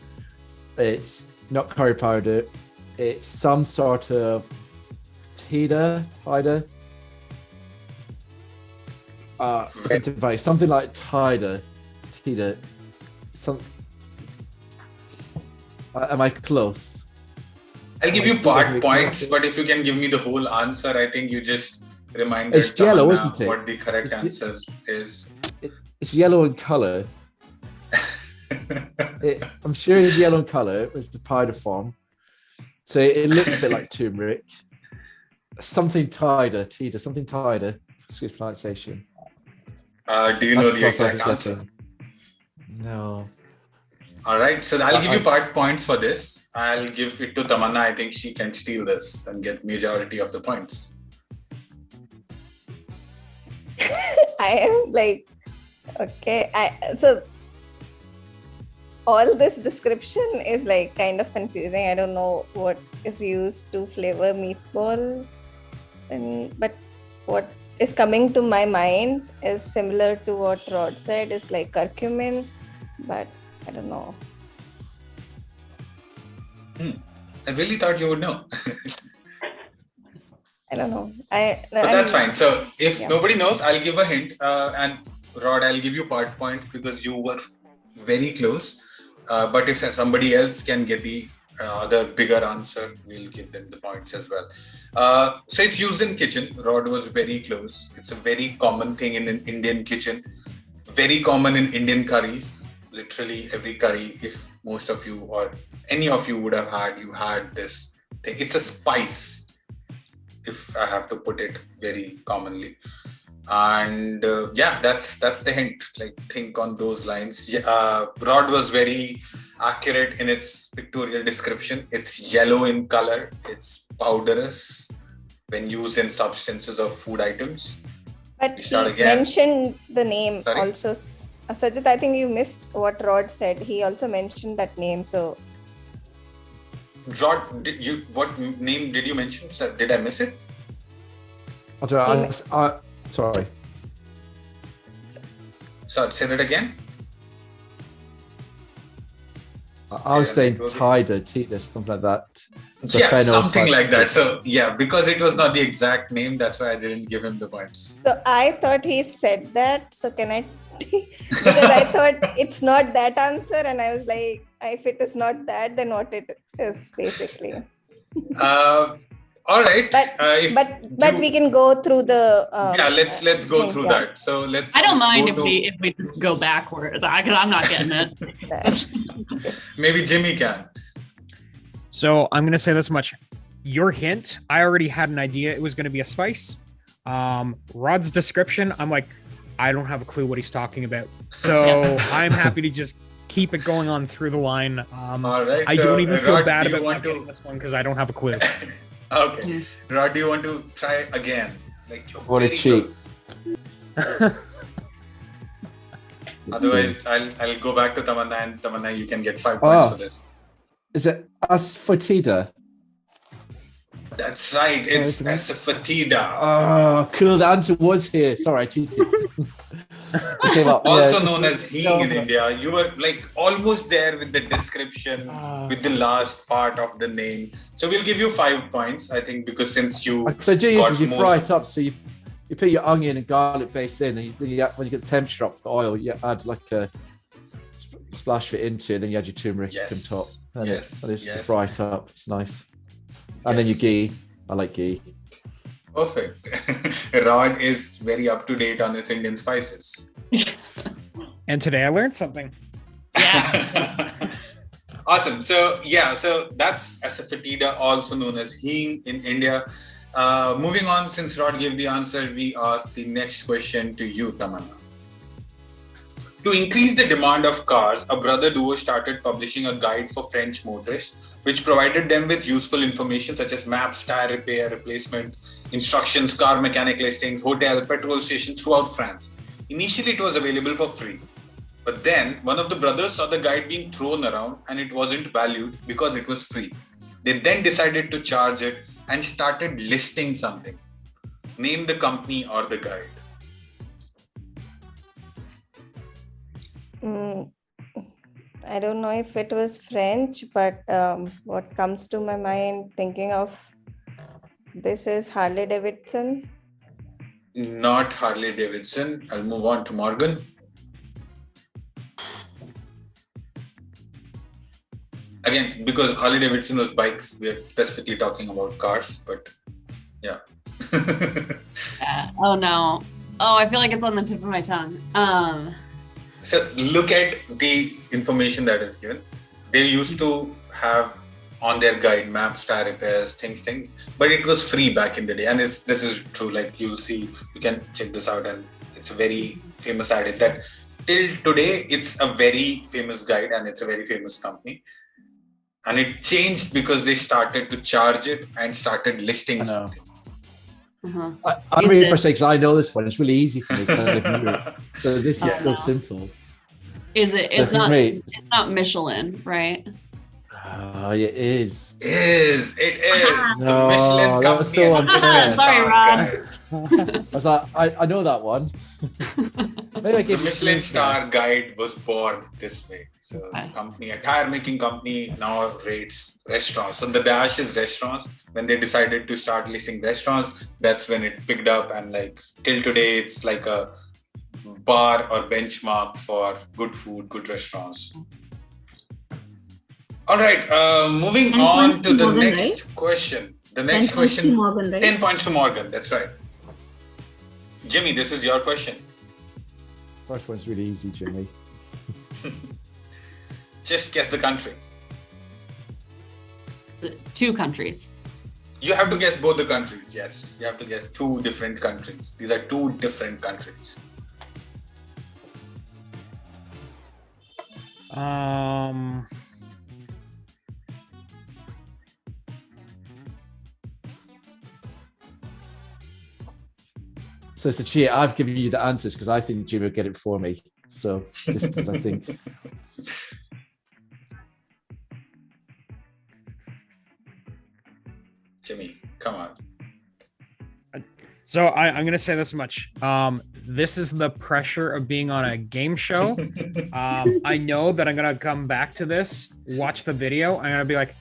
it's not curry powder. It's some sort of Tida. It's a device, something like Tida. Some. Am I close? I'll give you part points, but if you can give me the whole answer, I think you just reminded It's yellow, Tamanna isn't it? what the correct answer is. It's yellow in color. I'm sure it's yellow in color. It's the powder form. So it looks a bit like turmeric. Something tider, something tider. Excuse pronunciation. Do you know the exact answer? No. All right, so I'll give you part points for this. I'll give it to Tamanna. I think she can steal this and get majority of the points. I am like, okay. So all this description is like kind of confusing. I don't know what is used to flavor meatball, but what is coming to my mind is similar to what Rod said. Is like curcumin, but I don't know. I really thought you would know. I don't know. But that's fine. So if nobody knows, I'll give a hint. And Rod, I'll give you part points because you were very close. But if somebody else can get the other bigger answer, we'll give them the points as well. So it's used in kitchen. Rod was very close. It's a very common thing in an Indian kitchen. Very common in Indian curries. Literally every curry, if most of you or any of you would have had this thing. It's a spice, if I have to put it very commonly. And that's the hint. Like, think on those lines. Rod was very accurate in its pictorial description. It's yellow in color. It's powderous when used in substances of food items. But he mentioned the name also. Sajid, I think you missed what Rod said. He also mentioned that name. So, Rod, what name did you mention? Did I miss it? Sorry. Sorry, say that again. I was saying Tida, something like that. Something like that. So because it was not the exact name, that's why I didn't give him the points. So I thought he said that. So can I? Because I thought it's not that answer, and I was like, if it is not that, then what it is basically. All right. But we can go through the. Let's go through that. So let's. I don't mind if we just go backwards because I'm not getting it. Maybe Jimmy can. So I'm gonna say this much: your hint, I already had an idea it was gonna be a spice. Rod's description, I'm like, I don't have a clue what he's talking about. So I'm happy to just keep it going on through the line. All right. I don't even feel bad about not getting this one because I don't have a clue. Okay. Rod, do you want to try again? Like, you're what a cheat. Otherwise, I'll go back to Tamanna, and Tamanna, you can get 5 points for this. Is it asafoetida? That's right. It's asafoetida. Oh, cool. The answer was here. Sorry, I cheated. Came up. Also known as hing in India. You were like almost there with the description, with the last part of the name. So we'll give you 5 points, I think, because since you. So you fry it up. So you put your onion and garlic base in, and when you get the temperature up the oil, you add like a splash it into it, then you add your turmeric on top. And you fry it up. It's nice. And then your ghee. I like ghee. Perfect. Rod is very up to date on his Indian spices. And today I learned something. Yeah. Awesome. So that's asafoetida, also known as hing in India. Moving on, since Rod gave the answer, we ask the next question to you, Tamanna. To increase the demand of cars, a brother duo started publishing a guide for French motorists, which provided them with useful information such as maps, tire repair, replacement, instructions, car mechanic listings, hotel, petrol stations throughout France. Initially, it was available for free. But then, one of the brothers saw the guide being thrown around and it wasn't valued because it was free. They then decided to charge it and started listing something. Name the company or the guide. I don't know if it was French, but what comes to my mind thinking of this is Harley Davidson. Not Harley Davidson. I'll move on to Morgan. Again, because Harley Davidson was bikes, we're specifically talking about cars, but yeah. Oh no. Oh, I feel like it's on the tip of my tongue. So look at the information that is given. They used to have on their guide maps, tire repairs, things, but it was free back in the day. And this is true. Like you'll see, you can check this out, and it's a very famous adage that till today it's a very famous guide and it's a very famous company. And it changed because they started to charge it and started listing something. I'm really frustrated because I know this one. It's really easy for me. So this is so simple. Is it? So It's not. me, It's not Michelin, right? it is. It is. No, The Michelin that was company so and the unfair. Michelin Sorry, star Rod. guide. I was like, I know that one. Maybe I The gave you Michelin some star guide was born this way. So Okay. the company, a tire making company, now rates restaurants. So the dash is restaurants. When they decided to start listing restaurants, that's when it picked up, and like till today, it's like a bar or benchmark for good food, good restaurants. All right, moving 10 on points to to the Morgan, next right? question. The 10 next points to question, Morgan, right? 10 points to Morgan. That's right. Jimmy, this is your question. First one's really easy, Jimmy. Just guess the country. 2 countries. You have to guess both the countries. Yes, you have to guess 2 different countries. These are 2 different countries. So it's a cheat. I've given you the answers because I think Jimmy will get it for me. So just because I think. Jimmy, come on. So I'm going to say this much. This is the pressure of being on a game show. I know that I'm going to come back to this, watch the video. I'm going to be like,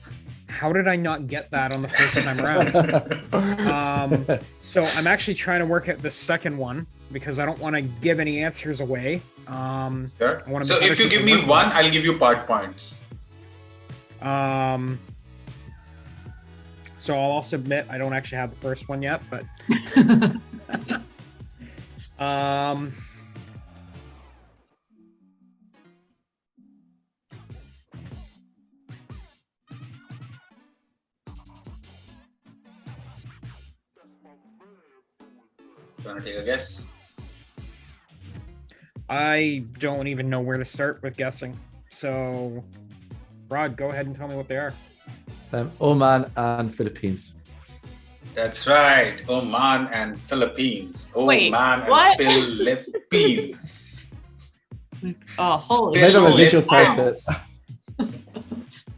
how did I not get that on the first time around? So I'm actually trying to work at the second one because I don't want to give any answers away. Sure. I wanna So make if you other give people me work one, on I'll give you part points. So I'll also admit I don't actually have the first one yet, but You want to take a guess? I don't even know where to start with guessing. So, Rod, go ahead and tell me what they are. Oman and Philippines. That's right. Oman and Philippines. Wait, Oman and what? Philippines. Oh, holy! Maybe I'm a moly. visual Wow. person.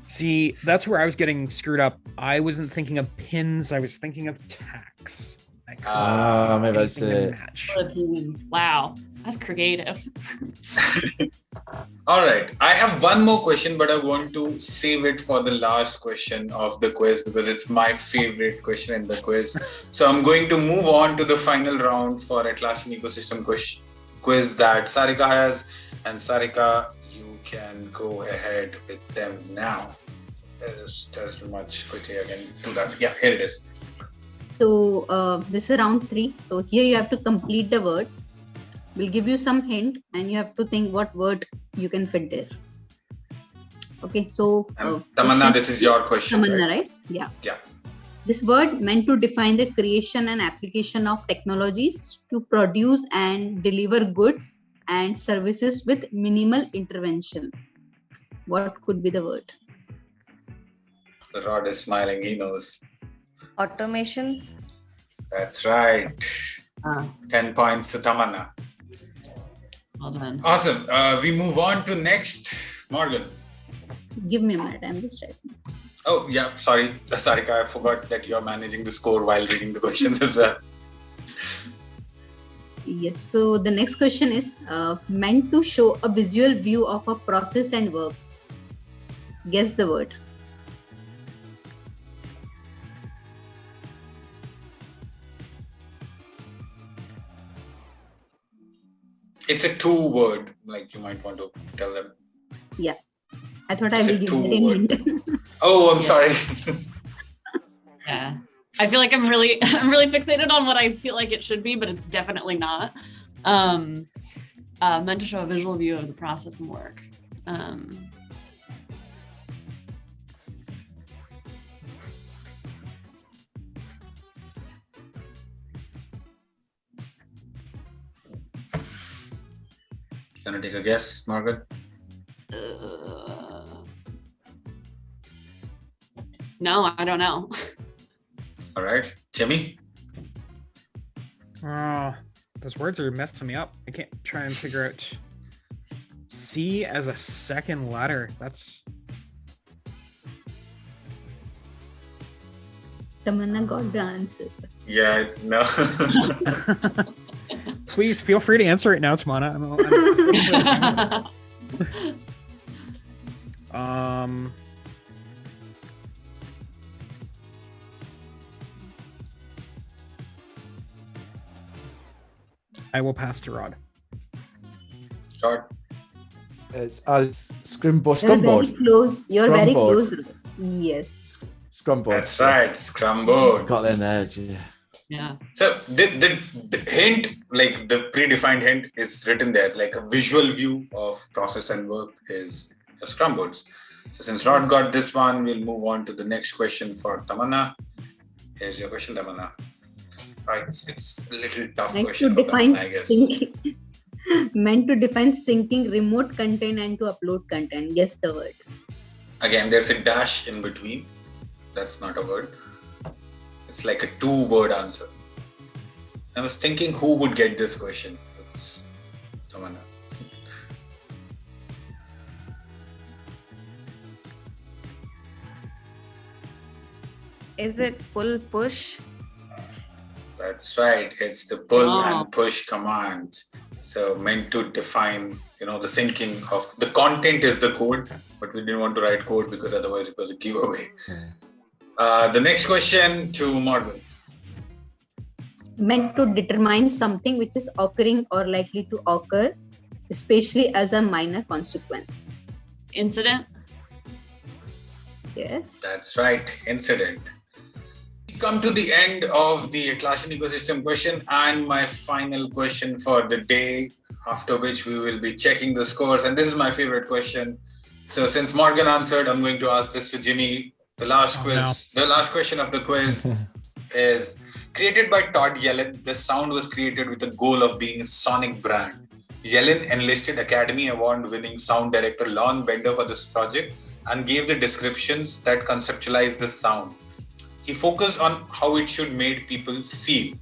See, that's where I was getting screwed up. I wasn't thinking of pins. I was thinking of tax. I couldn't Ah, maybe that's anything to it. match. Philippines. Wow, that's creative. All right. I have one more question, but I want to save it for the last question of the quiz because it's my favorite question in the quiz. So I'm going to move on to the final round for Atlassian ecosystem quiz that Sarika has. And Sarika, you can go ahead with them now. Just as much quickly again to that. Yeah, here it is. So this is round 3. So here you have to complete the word. We'll give you some hint and you have to think what word you can fit there. Okay, so And Tamanna, this is your question. Tamanna, Right? right? Yeah. Yeah. This word meant to define the creation and application of technologies to produce and deliver goods and services with minimal intervention. What could be the word? Rod is smiling. He knows. Automation. That's right. 10 points to Tamanna. Well done. Awesome. We move on to next. Morgan. Give me a minute. I'm just writing. Oh, yeah. Sorry, Sarika. I forgot that you're managing the score while reading the questions as well. Yes. So the next question is meant to show a visual view of a process and work. Guess the word. It's a 2-word, like you might want to tell them. I thought I It's a will give 2-word. it a Oh, I'm Yeah. sorry. Yeah. I feel like I'm really fixated on what I feel like it should be, but it's definitely not. Meant to show a visual view of the process and work. Gonna take a guess, Morgan? No, I don't know. All right. Jimmy? Those words are messing me up. I can't try and figure out C as a second letter. That's Tamanna got the answer. Yeah, no. Please feel free to answer it now, Tamana. I will pass to Rod. Start. It's Scrumboard. You're very Scrumboard. close. You're very Scrumboard. close. Yes. Scrumboard. That's right. Scrumboard. Got there in edge. Yeah. Yeah. So the hint, like the predefined hint, is written there. Like a visual view of process and work is a Scrum boards. So since Rod got this one, we'll move on to the next question for Tamanna. Here's your question, Tamanna. Right, it's a little tough Meant to question for define Tamanna, I guess. syncing. Meant to define syncing remote content and to upload content. Guess the word. Again, there's a dash in between. That's not a word. It's like a 2-word answer. I was thinking who would get this question. It's Tamanna. Is it pull push? That's right. It's the pull Oh. and push command. So meant to define, the syncing of the content is the code, but we didn't want to write code because otherwise it was a giveaway. The next question to Morgan. Meant to determine something which is occurring or likely to occur, especially as a minor consequence. Incident. Yes. That's right. Incident. We come to the end of the Atlassian ecosystem question and my final question for the day, after which we will be checking the scores. And this is my favorite question. So since Morgan answered, I'm going to ask this to Jimmy. The last the last question of the quiz is created by Todd Yellen. The sound was created with the goal of being a sonic brand. Yellen enlisted Academy Award winning sound director Lon Bender for this project and gave the descriptions that conceptualize the sound. He focused on how it should make people feel.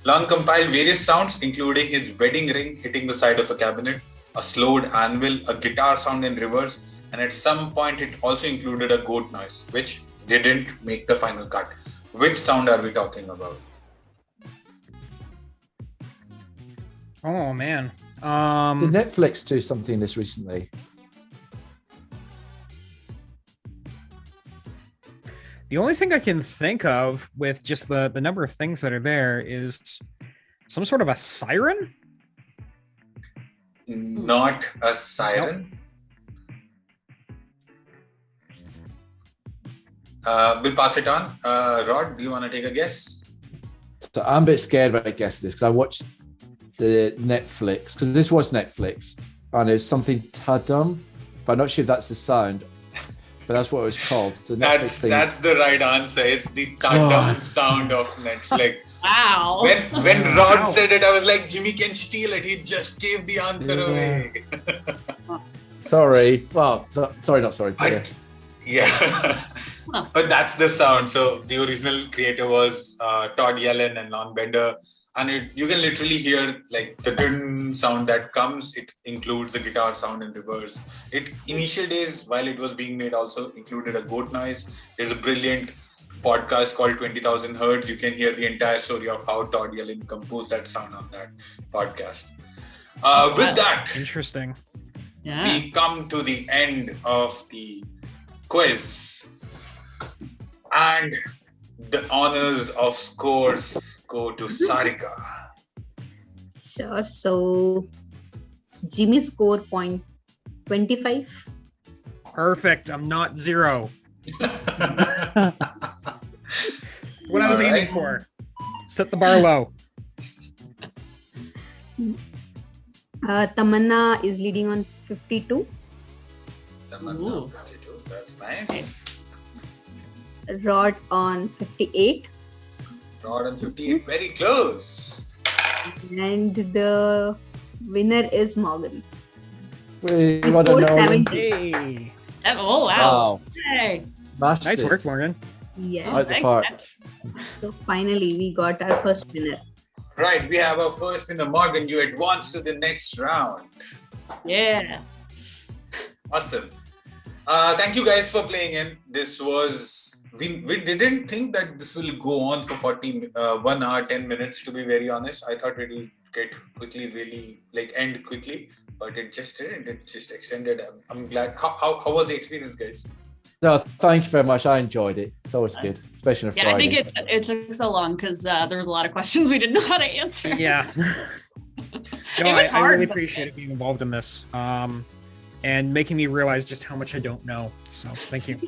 Lon compiled various sounds, including his wedding ring hitting the side of a cabinet, a slowed anvil, a guitar sound in reverse, and at some point it also included a goat noise, which didn't make the final cut. Which sound are we talking about? Oh man. Did Netflix do something this recently? The only thing I can think of with just the number of things that are there is some sort of a siren. Not a siren. We'll pass it on. Rod, do you want to take a guess? So I'm a bit scared about guessing this because I watched the Netflix, because this was Netflix, and it's something Tadum, but I'm not sure if that's the sound, but that's what it was called. So That's the right answer. It's the Tadam sound of Netflix. Wow. When Rod said it, I was like, Jimmy can steal it. He just gave the answer Yeah. away. Sorry. Well, sorry, not sorry. But, yeah. But that's the sound. So the original creator was Todd Yellen and Lon Bender. And you can literally hear like the dun sound that comes. It includes the guitar sound in reverse. Initial days, while it was being made, also included a goat noise. There's a brilliant podcast called 20,000 Hertz. You can hear the entire story of how Todd Yellen composed that sound on that podcast. With that, Interesting. Yeah. we come to the end of the quiz. And the honors of scores go to Sarika. Sure. So Jimmy score 0.25. Perfect. I'm not 0. That's what I was All aiming right. for. Set the bar low. Tamanna is leading on 52. Ooh. That's nice. Rod on 58. Rod on 58, very close. And the winner is Morgan. We He got a scored no. 70. Hey. Oh, wow. Wow. Hey. Smashed Nice it. work, Morgan. Yes. Out the Thank park. So finally, we got our first winner. Right, we have our first winner, Morgan. You advance to the next round. Yeah. Awesome. Thank you guys for playing in. This was, we didn't think that this will go on for 1 hour, 10 minutes, to be very honest. I thought it will get quickly, really end quickly, but it just didn't. It just extended. I'm glad. How was the experience, guys? No, thank you very much. I enjoyed it. It's always good, especially on a Yeah, I Friday. think it took so long because there was a lot of questions we didn't know how to answer. Yeah. It No, was I hard, really but- appreciate being involved in this and making me realize just how much I don't know. So thank you.